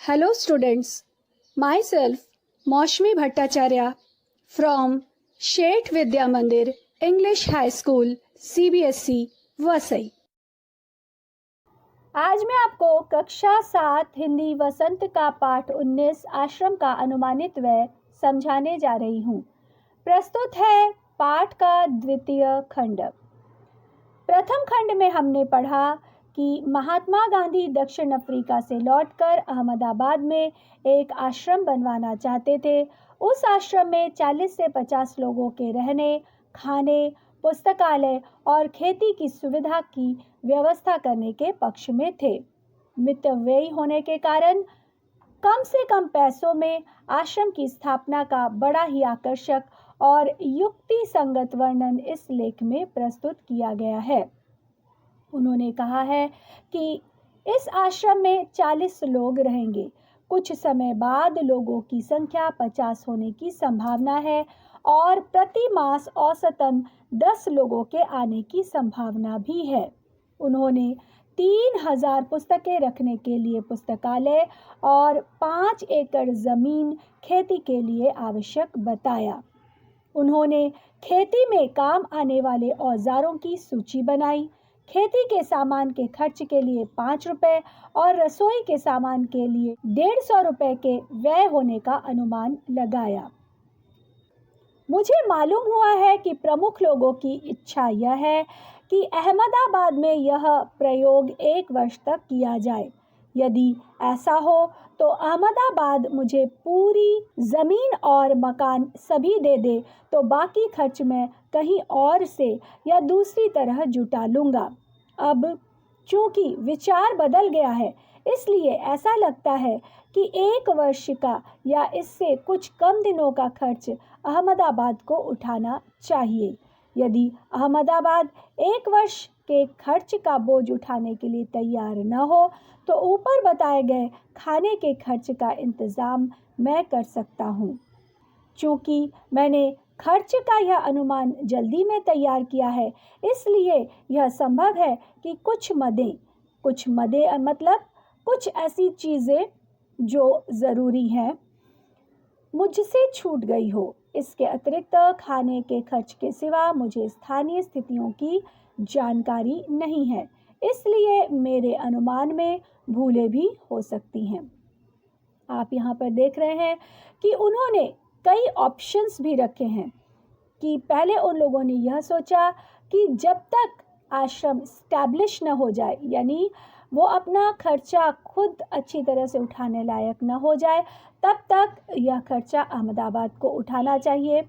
Hello students, myself Maushmi Bhattacharya from Sheth Vidya Mandir English High School CBSE Vasai. आज मैं आपको कक्षा 7 हिंदी वसंत का पाठ 19 आश्रम का अनुमानित व्यय समझाने जा रही हूँ। प्रस्तुत है पाठ का द्वितीय खंड। प्रथम खंड में हमने पढ़ा कि महात्मा गांधी दक्षिण अफ्रीका से लौटकर अहमदाबाद में एक आश्रम बनवाना चाहते थे। उस आश्रम में 40 से 50 लोगों के रहने, खाने, पुस्तकालय और खेती की सुविधा की व्यवस्था करने के पक्ष में थे। मितव्ययी होने के कारण कम से कम पैसों में आश्रम की स्थापना का बड़ा ही आकर्षक और युक्ति संगत वर्णन इस लेख में प्रस्तुत किया गया है। उन्होंने कहा है कि इस आश्रम में 40 लोग रहेंगे। कुछ समय बाद लोगों की संख्या 50 होने की संभावना है और प्रति मास औसतन 10 लोगों के आने की संभावना भी है। उन्होंने 3000 पुस्तकें रखने के लिए पुस्तकालय और 5 एकड़ जमीन खेती के लिए आवश्यक बताया। उन्होंने खेती में काम आने वाले औजारों की सूची बनाई। खेती के सामान के खर्च के लिए 5 रुपए और रसोई के सामान के लिए 150 रुपए के व्यय होने का अनुमान लगाया। मुझे मालूम हुआ है कि प्रमुख लोगों की इच्छा यह है कि अहमदाबाद में यह प्रयोग 1 वर्ष तक किया जाए। यदि ऐसा हो तो अहमदाबाद मुझे पूरी जमीन और मकान सभी दे दे तो बाकी खर्च मैं कहीं और से या दूसरी तरह जुटा लूँगा। अब चूंकि विचार बदल गया है, इसलिए ऐसा लगता है कि 1 वर्ष का या इससे कुछ कम दिनों का खर्च अहमदाबाद को उठाना चाहिए। यदि अहमदाबाद 1 वर्ष के खर्च का बोझ उठाने के लिए तैयार न हो तो ऊपर बताए गए खाने के खर्च का इंतज़ाम मैं कर सकता हूँ। चूँकि मैंने खर्च का यह अनुमान जल्दी में तैयार किया है, इसलिए यह संभव है कि कुछ मदें मतलब कुछ ऐसी चीज़ें जो ज़रूरी हैं मुझसे छूट गई हो। इसके अतिरिक्त खाने के खर्च के सिवा मुझे स्थानीय स्थितियों की जानकारी नहीं है, इसलिए मेरे अनुमान में भूलें भी हो सकती हैं। आप यहाँ पर देख रहे हैं कि उन्होंने कई ऑप्शंस भी रखे हैं कि पहले उन लोगों ने यह सोचा कि जब तक आश्रम स्टैब्लिश न हो जाए, यानी वो अपना खर्चा खुद अच्छी तरह से उठाने लायक न हो जाए, तब तक यह खर्चा अहमदाबाद को उठाना चाहिए।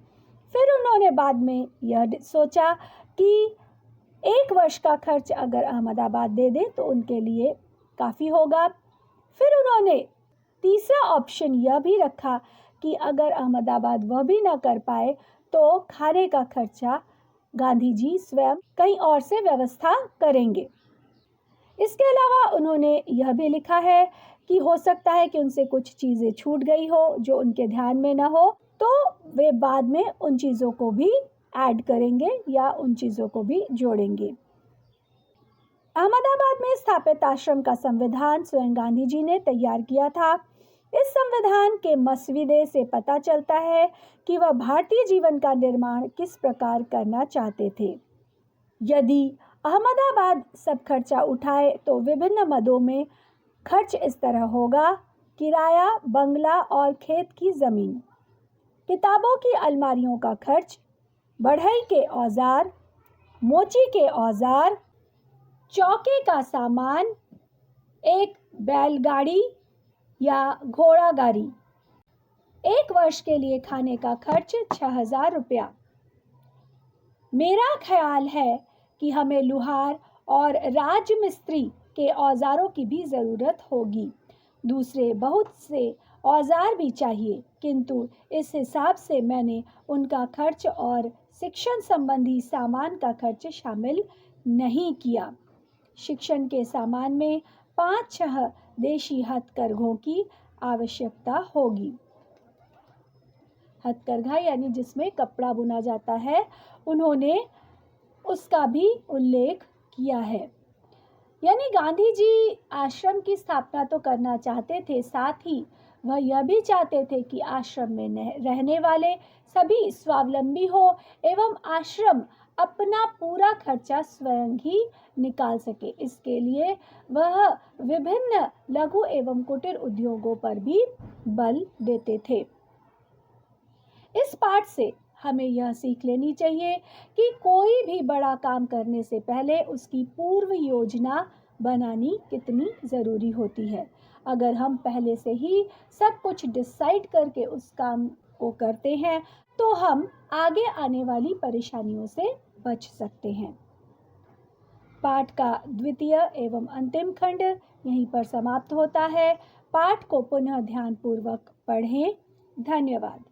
फिर उन्होंने बाद में यह सोचा कि 1 वर्ष का खर्च अगर अहमदाबाद दे दे तो उनके लिए काफ़ी होगा। फिर उन्होंने तीसरा ऑप्शन यह भी रखा कि अगर अहमदाबाद वह भी न कर पाए तो खाने का खर्चा गांधी जी स्वयं कहीं और से व्यवस्था करेंगे। इसके अलावा उन्होंने यह भी लिखा है कि हो सकता है कि उनसे कुछ चीज़ें छूट गई हो जो उनके ध्यान में न हो, तो वे बाद में उन चीज़ों को भी ऐड करेंगे या उन चीज़ों को भी जोड़ेंगे। अहमदाबाद में स्थापित आश्रम का संविधान स्वयं गांधी जी ने तैयार किया था। इस संविधान के मसविदे से पता चलता है कि वह भारतीय जीवन का निर्माण किस प्रकार करना चाहते थे। यदि अहमदाबाद सब खर्चा उठाए तो विभिन्न मदों में खर्च इस तरह होगा: किराया, बंगला और खेत की ज़मीन, किताबों की अलमारियों का खर्च, बढ़ई के औजार, मोची के औजार, चौके का सामान, एक बैलगाड़ी या घोड़ा गाड़ी। 1 वर्ष के लिए खाने का खर्च 6000 रुपया। मेरा ख्याल है कि हमें लुहार और राजमिस्त्री के औजारों की भी ज़रूरत होगी। दूसरे बहुत से औजार भी चाहिए, किंतु इस हिसाब से मैंने उनका खर्च और शिक्षण संबंधी सामान का खर्च शामिल नहीं किया। शिक्षण के सामान में 5-6 देशी हथकरघों की आवश्यकता होगी। हथकरघा यानी जिसमें कपड़ा बुना जाता है, उन्होंने उसका भी उल्लेख किया है। यानी गांधी जी आश्रम की स्थापना तो करना चाहते थे, साथ ही वह यह भी चाहते थे कि आश्रम में रहने वाले सभी स्वावलंबी हो एवं आश्रम अपना पूरा खर्चा स्वयं ही निकाल सके। इसके लिए वह विभिन्न लघु एवं कुटीर उद्योगों पर भी बल देते थे। इस पाठ से हमें यह सीख लेनी चाहिए कि कोई भी बड़ा काम करने से पहले उसकी पूर्व योजना बनानी कितनी ज़रूरी होती है। अगर हम पहले से ही सब कुछ डिसाइड करके उस काम को करते हैं तो हम आगे आने वाली परेशानियों से बच सकते हैं। पाठ का द्वितीय एवं अंतिम खंड यहीं पर समाप्त होता है। पाठ को पुनः ध्यानपूर्वक पढ़ें। धन्यवाद।